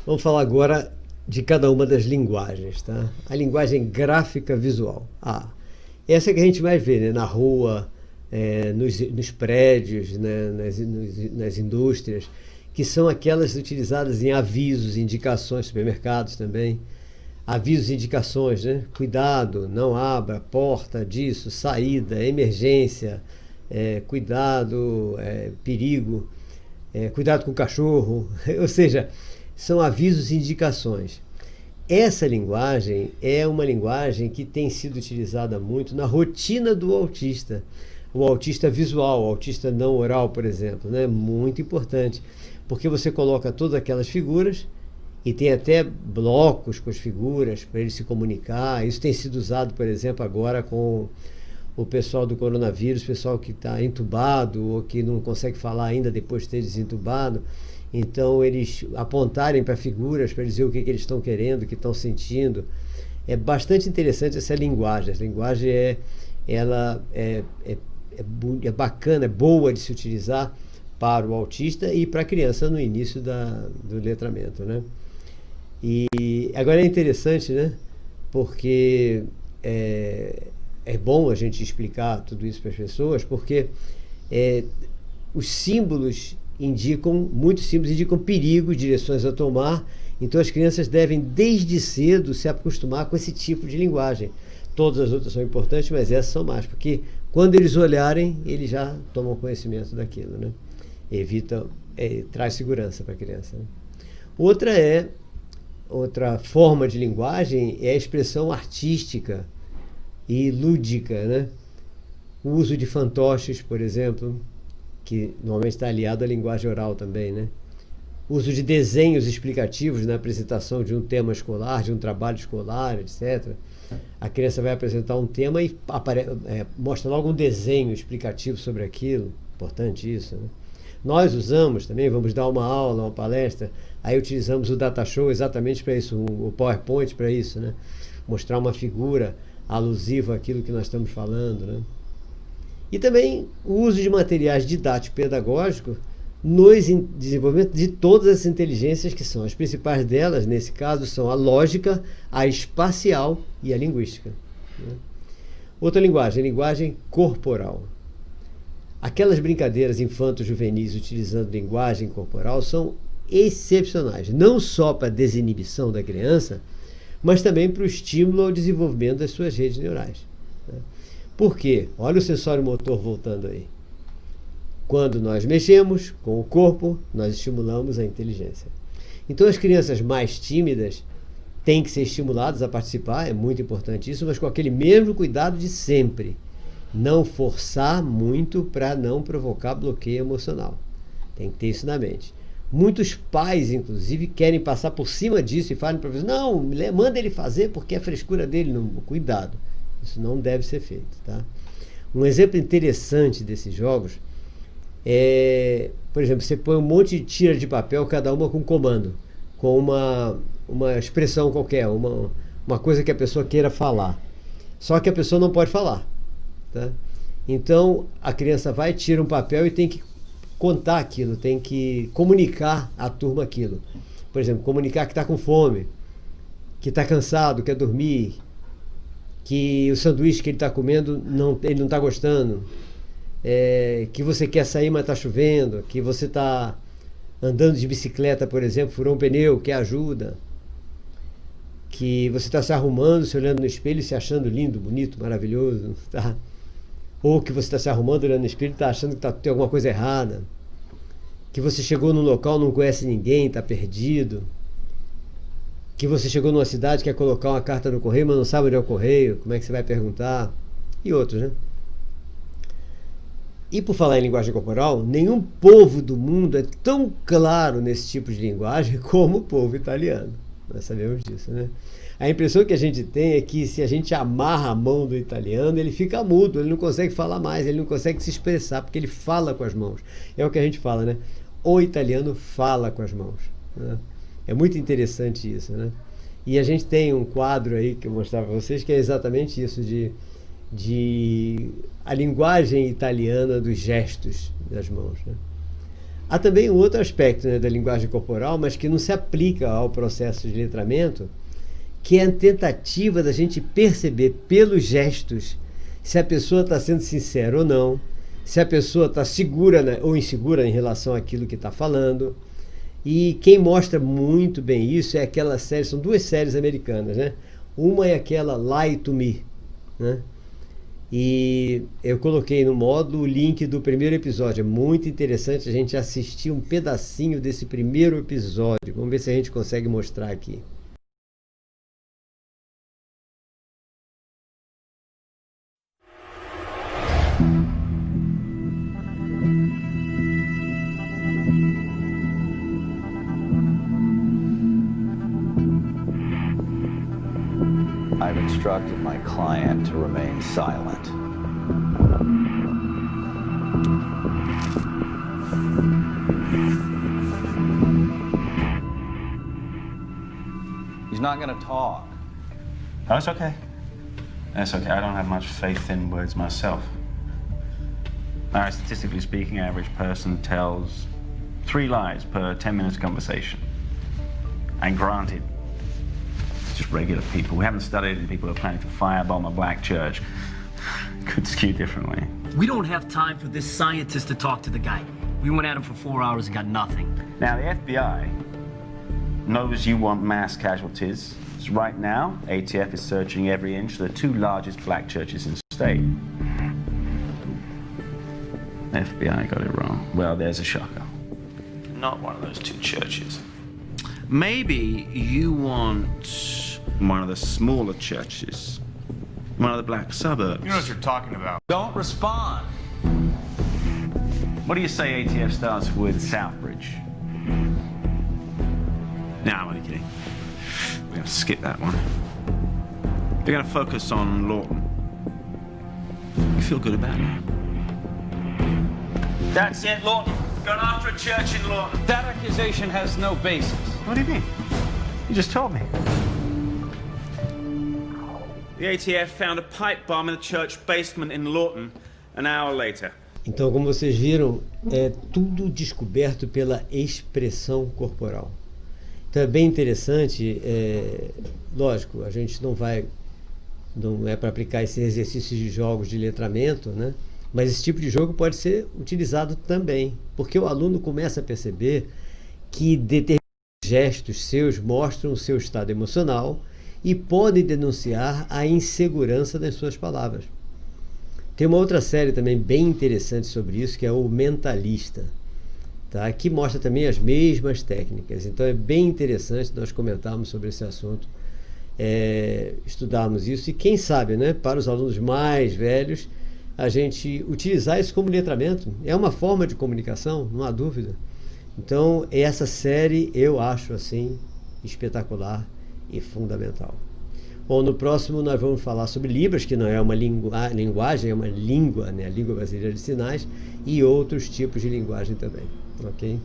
Vamos falar agora de cada uma das linguagens, tá? A linguagem gráfica visual. Essa é que a gente mais vê, né? Na rua, nos prédios, né? Nas indústrias, que são aquelas utilizadas em avisos, indicações, supermercados também. Avisos e indicações, né? Cuidado, não abra, porta disso, saída, emergência, cuidado, perigo, cuidado com o cachorro. Ou seja, são avisos e indicações. Essa linguagem é uma linguagem que tem sido utilizada muito na rotina do autista. O autista visual, o autista não oral, por exemplo, né? Muito importante, porque você coloca todas aquelas figuras e tem até blocos com as figuras para ele se comunicar. Isso tem sido usado, por exemplo, agora com o pessoal do coronavírus, pessoal que está entubado ou que não consegue falar ainda depois de ter desentubado. Então, eles apontarem para figuras para dizer o que eles estão querendo, o que estão sentindo. É bastante interessante essa linguagem. Essa linguagem ela é bacana, é boa de se utilizar para o autista e para a criança no início do letramento, né? E agora é interessante, né? Porque é bom a gente explicar tudo isso para as pessoas, porque os símbolos muitos símbolos indicam perigo, direções a tomar. Então as crianças devem desde cedo se acostumar com esse tipo de linguagem. Todas as outras são importantes, mas essas são mais, porque quando eles olharem, eles já tomam conhecimento daquilo, né? Traz segurança para a criança, né? Outra forma de linguagem é a expressão artística e lúdica, né? O uso de fantoches, por exemplo, que normalmente está aliado à linguagem oral também, né? O uso de desenhos explicativos na apresentação de um tema escolar, de um trabalho escolar, etc. A criança vai apresentar um tema e mostra logo um desenho explicativo sobre aquilo. Importante isso, né? Nós usamos também, vamos dar uma aula, uma palestra, aí utilizamos o data show exatamente para isso, o PowerPoint para isso, né? Mostrar uma figura alusiva àquilo que nós estamos falando, né? E também o uso de materiais didático-pedagógicos no desenvolvimento de todas as inteligências, que são as principais delas, nesse caso, são a lógica, a espacial e a linguística, né? Outra linguagem, a linguagem corporal. Aquelas brincadeiras infanto-juvenis utilizando linguagem corporal são excepcionais, não só para a desinibição da criança, mas também para o estímulo ao desenvolvimento das suas redes neurais, né? Por quê? Olha o sensório motor voltando aí. Quando nós mexemos com o corpo, nós estimulamos a inteligência. Então as crianças mais tímidas têm que ser estimuladas a participar, é muito importante isso, mas com aquele mesmo cuidado de sempre. Não forçar muito para não provocar bloqueio emocional. Tem que ter isso na mente. Muitos pais, inclusive, querem passar por cima disso e falam para o professor: não, manda ele fazer porque é a frescura dele. Não, cuidado. Isso não deve ser feito, tá? Um exemplo interessante desses jogos por exemplo, você põe um monte de tira de papel, cada uma com um comando, com uma expressão qualquer, uma coisa que a pessoa queira falar. Só que a pessoa não pode falar, tá? Então a criança vai, tira um papel e tem que contar aquilo, tem que comunicar à turma aquilo. Por exemplo, comunicar que está com fome, que está cansado, quer dormir, que o sanduíche que ele está comendo ele não está gostando, que você quer sair, mas está chovendo, que você está andando de bicicleta, por exemplo, furou um pneu, quer ajuda, que você está se arrumando, se olhando no espelho e se achando lindo, bonito, maravilhoso, tá? Ou que você está se arrumando, olhando no espelho e está achando que tem alguma coisa errada, que você chegou num local, não conhece ninguém, está perdido, que você chegou numa cidade, quer colocar uma carta no correio, mas não sabe onde é o correio, como é que você vai perguntar, e outros, né? E por falar em linguagem corporal, nenhum povo do mundo é tão claro nesse tipo de linguagem como o povo italiano. Nós sabemos disso, né? A impressão que a gente tem é que se a gente amarra a mão do italiano, ele fica mudo, ele não consegue falar mais, ele não consegue se expressar, porque ele fala com as mãos. É o que a gente fala, né? O italiano fala com as mãos, né? É muito interessante isso, né? E a gente tem um quadro aí que eu mostrava para vocês, que é exatamente isso, de a linguagem italiana dos gestos das mãos, né? Há também um outro aspecto, né, da linguagem corporal, mas que não se aplica ao processo de letramento, que é a tentativa da gente perceber pelos gestos se a pessoa está sendo sincera ou não, se a pessoa está segura, né, ou insegura em relação àquilo que está falando. E quem mostra muito bem isso é aquela série, são duas séries americanas, né? Uma é aquela Lie to Me, né? E eu coloquei no modo o link do primeiro episódio. É muito interessante a gente assistir um pedacinho desse primeiro episódio. Vamos ver se a gente consegue mostrar aqui. I've instructed my client to remain silent. He's not going to talk. Oh, it's okay. That's okay. I don't have much faith in words myself. Statistically speaking, average person tells 3 lies per 10 minutes conversation. And granted, just regular people. We haven't studied any people who are planning to firebomb a black church. Could skew differently. We don't have time for this scientist to talk to the guy. We went at him for 4 hours and got nothing. Now, the FBI knows you want mass casualties. So right now, ATF is searching every inch of the 2 largest black churches in the state. FBI got it wrong. Well, there's a shocker. Not one of those 2 churches. Maybe you want one of the smaller churches, one of the black suburbs. You know what you're talking about. Don't respond. What do you say ATF starts with Southbridge? No, I'm only kidding. We're going to skip that one. They're going to focus on Lawton. You feel good about it? That's it, Lawton. Going after a church in Lawton. That accusation has no basis. What do you mean? You just told me. The ATF found a pipe bomb in the church basement in Lawton an hour later. Então, como vocês viram, é tudo descoberto pela expressão corporal. Então é bem interessante, lógico, a gente não é para aplicar esses exercícios de jogos de letramento, né? Mas esse tipo de jogo pode ser utilizado também, porque o aluno começa a perceber que determinados gestos seus mostram o seu estado emocional e podem denunciar a insegurança das suas palavras. Tem uma outra série também bem interessante sobre isso, que é o Mentalista, tá? Que mostra também as mesmas técnicas. Então é bem interessante nós comentarmos sobre esse assunto, estudarmos isso e quem sabe, né, para os alunos mais velhos, a gente utilizar isso como letramento. É uma forma de comunicação, não há dúvida. Então essa série eu acho assim espetacular e fundamental. Bom, no próximo nós vamos falar sobre Libras, que não é uma linguagem, é uma língua, né? A língua brasileira de sinais, e outros tipos de linguagem também, ok?